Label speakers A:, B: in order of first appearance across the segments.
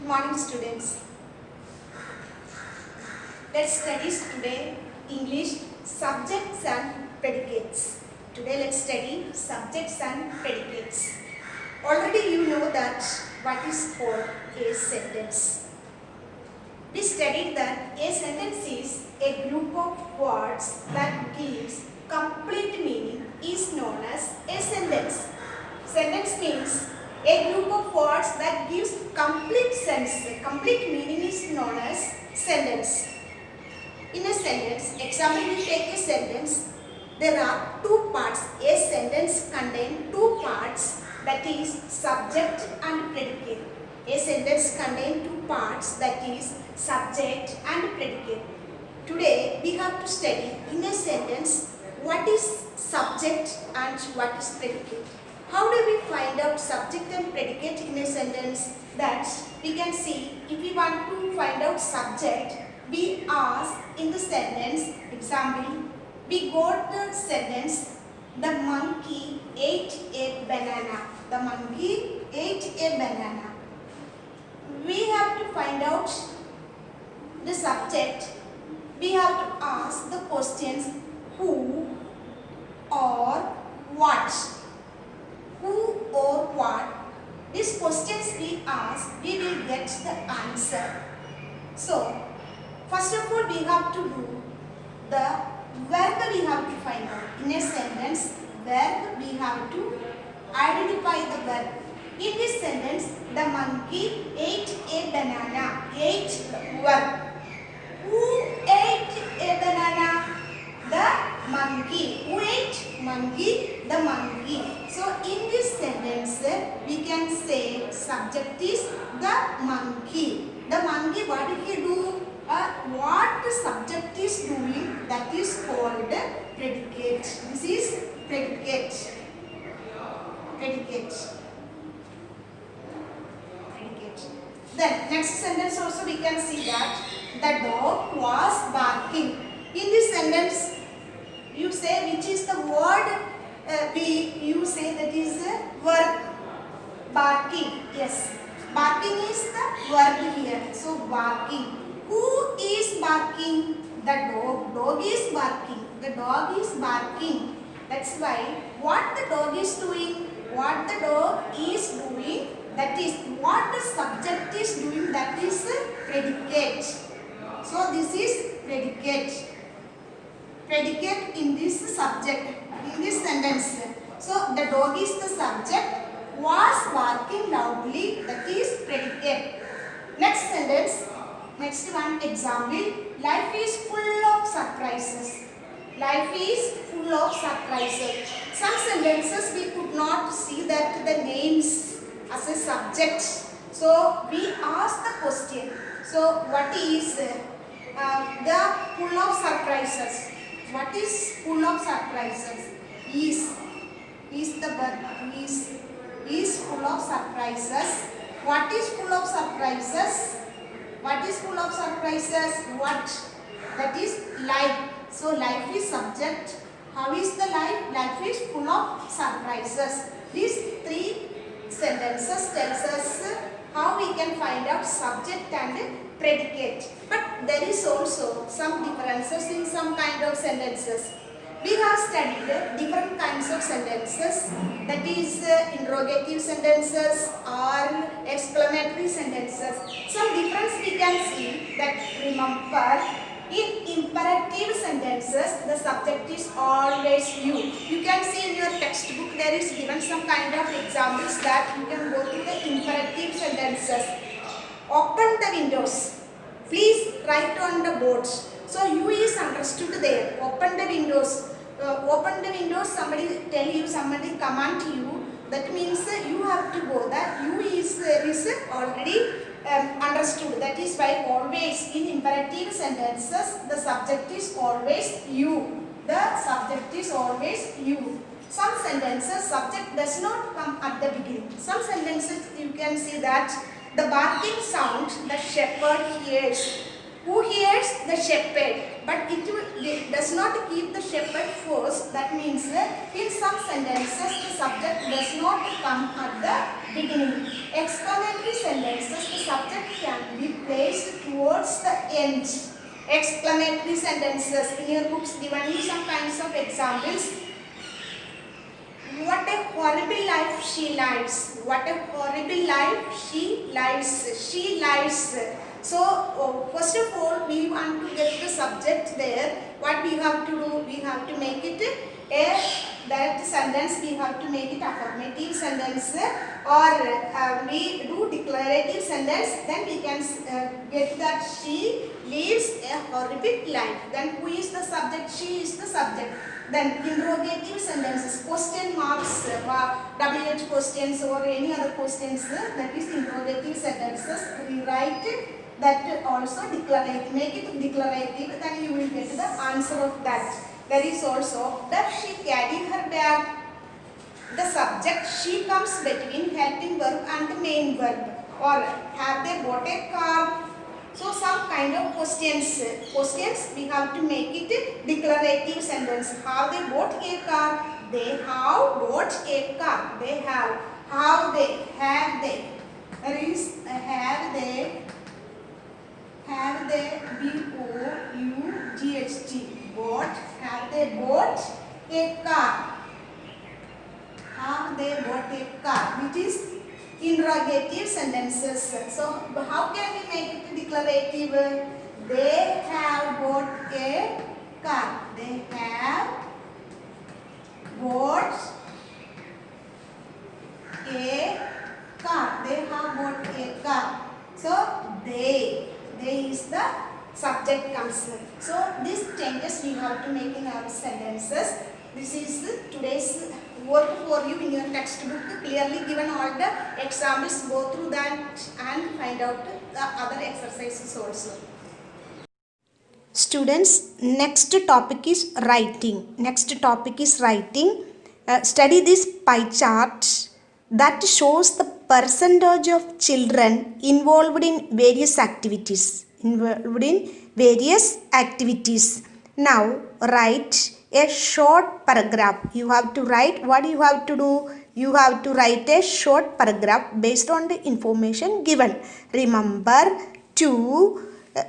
A: morning, students. Let's study today English subjects and predicates. Today let's study subjects and predicates. Already you know that what is called a sentence. We studied that a sentence is a group of words that gives complete meaning is known as a sentence. Sentence means a group of words that gives complete sense, complete meaning is known as sentence. In a sentence, example, we take a sentence, there are two parts. A sentence contains two parts, that is subject and predicate. A sentence contains two parts, that is subject and predicate. Today we have to study in a sentence what is subject and what is predicate. How do we find out subject and predicate in a sentence? That we can see, if we want to find out subject, we ask in the sentence, example, we got the sentence, the monkey ate a banana. The monkey ate a banana. We have to find out the subject. We have to ask the questions who or what. Who or what. These questions we ask, we will get the answer. So, first of all, we have to do the verb we have to find out. In a sentence, verb we have to identify the verb. In this sentence, the monkey ate a banana. Ate verb. Who ate a banana? The monkey. Who ate? Monkey. The monkey. So in this sentence, we can say subject is the monkey. The monkey, what did he do? What the subject is doing, that is called predicate. This is predicate. Predicate. Predicate. Then next sentence also we can see that the dog was barking. In this sentence, you say which is the word. You say that is verb. Barking. Yes. Barking is the verb here. So barking. Who is barking? The dog. Dog is barking. The dog is barking. That's why what the dog is doing, what the dog is doing, that is what the subject is doing, that is predicate. So this is predicate. Predicate in this subject, in this sentence. So the dog is the subject, was barking loudly, that is predicate. Next sentence, next one, example, life is full of surprises. Life is full of surprises. Some sentences we could not see that the names as a subject. So we ask the question. So what is the full of surprises? What is full of surprises? Is the verb. Is full of surprises. What is full of surprises? What is full of surprises? What? That is life. So life is subject. How is the life? Life is full of surprises. These three sentences tells us how we can find out subject and predicate. But there is also some differences in some kind of sentences. We have studied different kinds of sentences, that is interrogative sentences or exclamatory sentences. Some difference we can see that, remember, in imperative sentences, the subject is always you. You can see in your textbook there is given some kind of examples that you can go through the imperative sentences. Open the windows. Please write on the boards. So you is understood there. Open the windows. Open the windows. Somebody tell you, somebody command you. That means you have to go. That you is already understood. That is why always in imperative sentences the subject is always you. The subject is always you. Some sentences subject does not come at the beginning. Some sentences you can see that the barking sound the shepherd hears. Who hears? The shepherd. But it does not keep the shepherd first. That means in some sentences the subject does not come at the beginning. Exclamatory sentences, the subject end. Exclamatory sentences. In your books given you some kinds of examples. What a horrible life she lives. What a horrible life she lives. She lives. So first of all, we want to get the subject there. What we have to do? We have to make it a that sentence. We have to make it affirmative sentence, or we do declarative sentence. Then we can get that she lives a horrible life. Then who is the subject? She is the subject. Then interrogative sentences, question marks, WH questions or any other questions, that is interrogative sentences. We write that also declarative, make it declarative, then you will get the answer of that. There is also, does she carry her bag? The subject she comes between helping verb and the main verb. Or have they bought a car? So some kind of questions we have to make it declarative sentence. Have they bought a car? They have bought a car. They have. Have they? Have they? There is have they. Have they? B-O-U-G-H-T. Bought. Have they bought a car? Have they bought a car? Which is interrogative sentences. So how can we make it declarative? They have bought a car. They have bought a car. They have bought a car. So they is the subject comes. So these changes we have to make in our sentences. This is today's work for you in your textbook. Clearly given all the examples. Go through that and find out the other exercises also. Students, next topic is writing. Study this pie chart that shows the percentage of children involved in various activities. Now write a short paragraph. You have to write. What you have to do? You have to write a short paragraph based on the information given. Remember to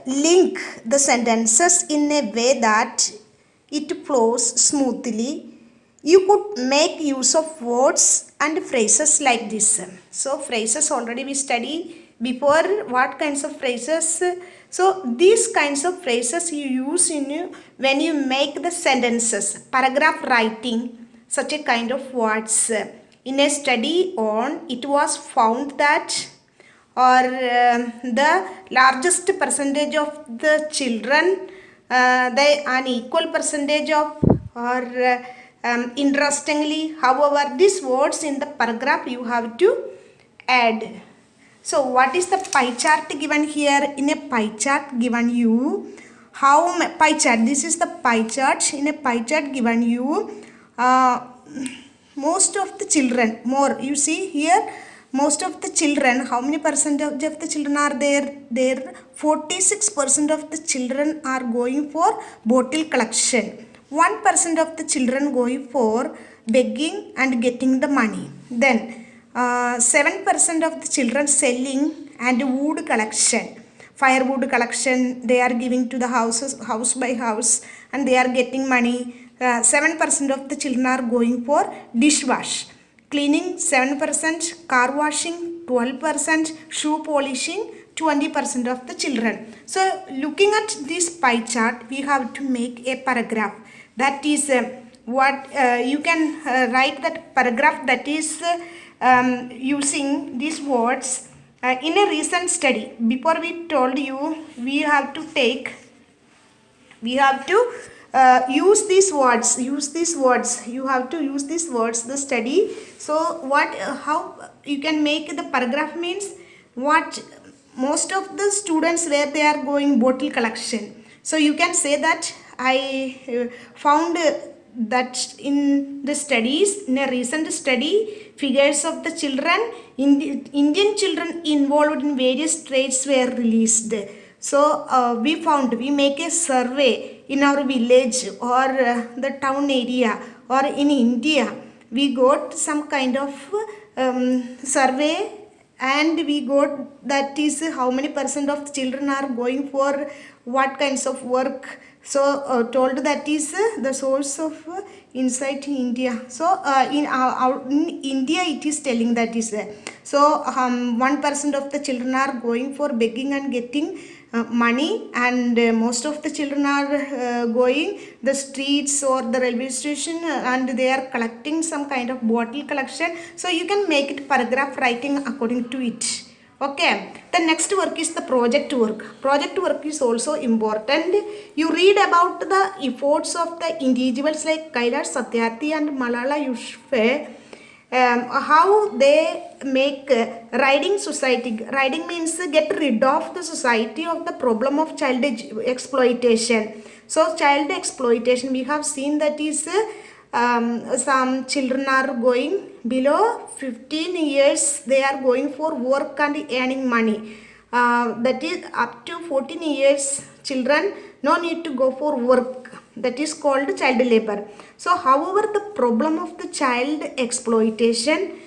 A: link the sentences in a way that it flows smoothly. You could make use of words and phrases like this. So phrases already we studied before. What kinds of phrases? So these kinds of phrases you use when you make the sentences. Paragraph writing, such a kind of words. In a study on, it was found that the largest percentage of the children, an equal percentage of, or interestingly, however, these words in the paragraph you have to add. So what is the pie chart given here? In a pie chart given you, pie chart, this is the pie chart. In a pie chart given you, most of the children, more, you see here, most of the children, how many percentage of the children are there? There 46% of the children are going for bottle collection. 1% of the children going for begging and getting the money. Then 7% of the children selling and wood collection, firewood collection, they are giving to the houses, house by house, and they are getting money. 7% of the children are going for dishwash, cleaning 7%, car washing 12%, shoe polishing 20% of the children. So looking at this pie chart, we have to make a paragraph. That is what you can write that paragraph, that is using these words. In a recent study, before we told you, we have to use these words, you have to use these words, the study. So what, how you can make the paragraph means, what most of the students where they are going bottle collection. So you can say that I found that in the studies, in a recent study, figures of the children, Indian children involved in various trades were released. So we make a survey in our village or the town area or in India. We got some kind of survey and we got that is how many percent of children are going for what kinds of work. So told that is the source of insight in India. So in India it is telling that is so 1% of the children are going for begging and getting money, and most of the children are going the streets or the railway station, and they are collecting some kind of bottle collection. So you can make it paragraph writing according to it. Okay, the next work is the project work. Project work is also important. You read about the efforts of the individuals like Kailash Satyarthi and Malala Yousafzai, how they make riding society. Riding means get rid of the society of the problem of child exploitation. So child exploitation, we have seen that is some children are going below 15 years, they are going for work and earning money. That is up to 14 years children no need to go for work, that is called child labor. So however the problem of the child exploitation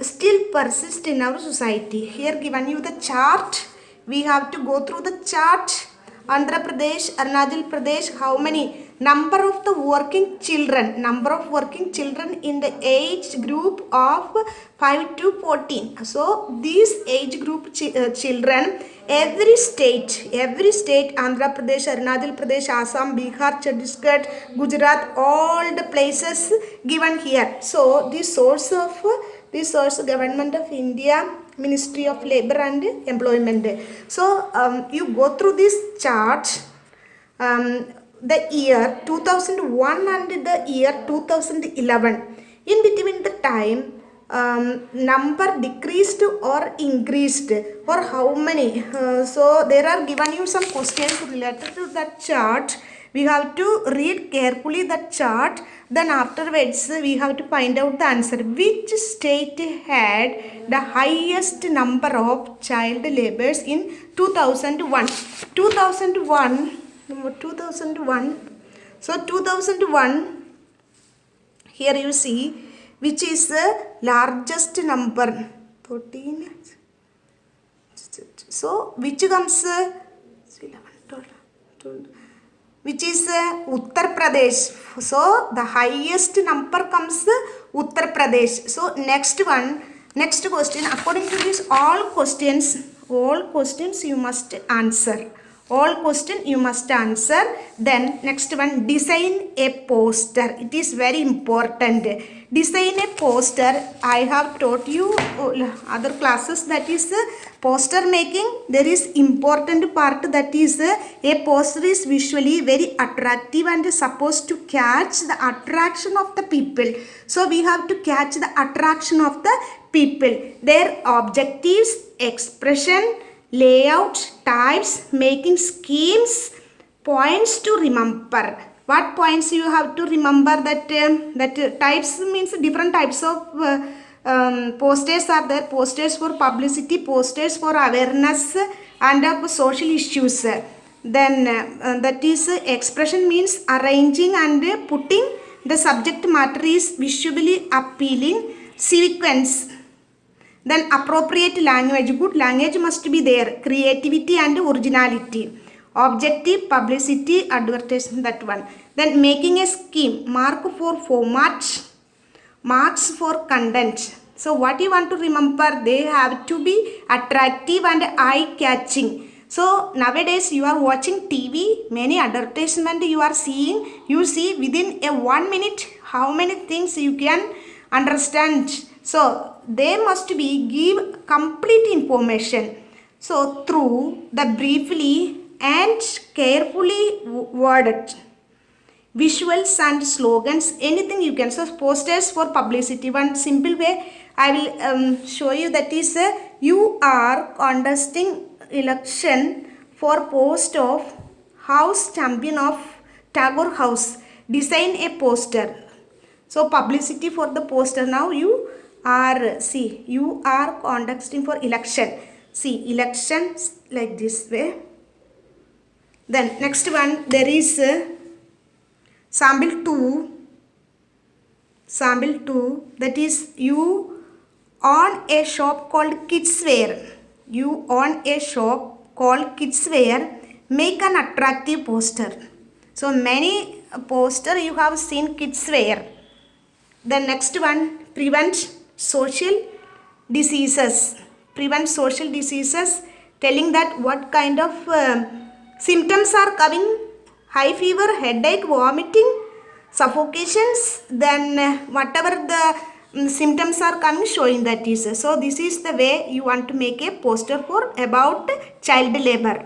A: still persists in our society. Here given you the chart, we have to go through the chart. Andhra Pradesh, Arunachal Pradesh, how many number of the working children in the age group of 5 to 14. So these age group children, every state, Andhra Pradesh, Arunachal Pradesh, Assam, Bihar, Chhattisgarh, Gujarat, all the places given here. So the source government of India, Ministry of Labor and Employment. So you go through this chart, the year 2001 and the year 2011. In between the time, number decreased or increased, or how many? So there are given you some questions related to that chart. We have to read carefully that chart. Then afterwards we have to find out the answer. Which state had the highest number of child laborers in 2001? 2001. So 2001, here you see which is the largest number, 14. So which comes 11, 12, which is Uttar Pradesh. So the highest number comes Uttar Pradesh. So next question, according to this all questions you must answer. Then next one, design a poster. It is very important. Design a poster. I have taught you other classes, that is poster making. There is important part, that is a poster is visually very attractive and is supposed to catch the attraction of the people. So we have to catch the attraction of the people. Their objectives, expression, layout, types, making schemes, points to remember. What points you have to remember? That types means different types of posters are there. Posters for publicity, posters for awareness and social issues. Then that is expression means arranging and putting the subject matter is visually appealing. Sequence. Then appropriate language, good language must be there. Creativity and originality. Objective, publicity, advertisement, that one. Then making a scheme, mark for format, marks for content. So what you want to remember, they have to be attractive and eye-catching. So nowadays you are watching TV, many advertisement you are seeing, you see within a 1 minute how many things you can understand. So they must be give complete information. So through the briefly and carefully worded visuals and slogans, anything you can. So posters for publicity, one simple way I will show you, that is you are contesting election for post of house champion of Tagore House. Design a poster. So publicity for the poster. Now you are contesting for election. See, elections like this way. Then next one, there is sample 2, that is you own a shop called Kidswear. You own a shop called Kidswear. Make an attractive poster. So many poster you have seen Kidswear. The next one, prevent social diseases. Prevent social diseases, telling that what kind of symptoms are coming: high fever, headache, vomiting, suffocations, then whatever the symptoms are coming, showing that is. So this is the way you want to make a poster for about child labor.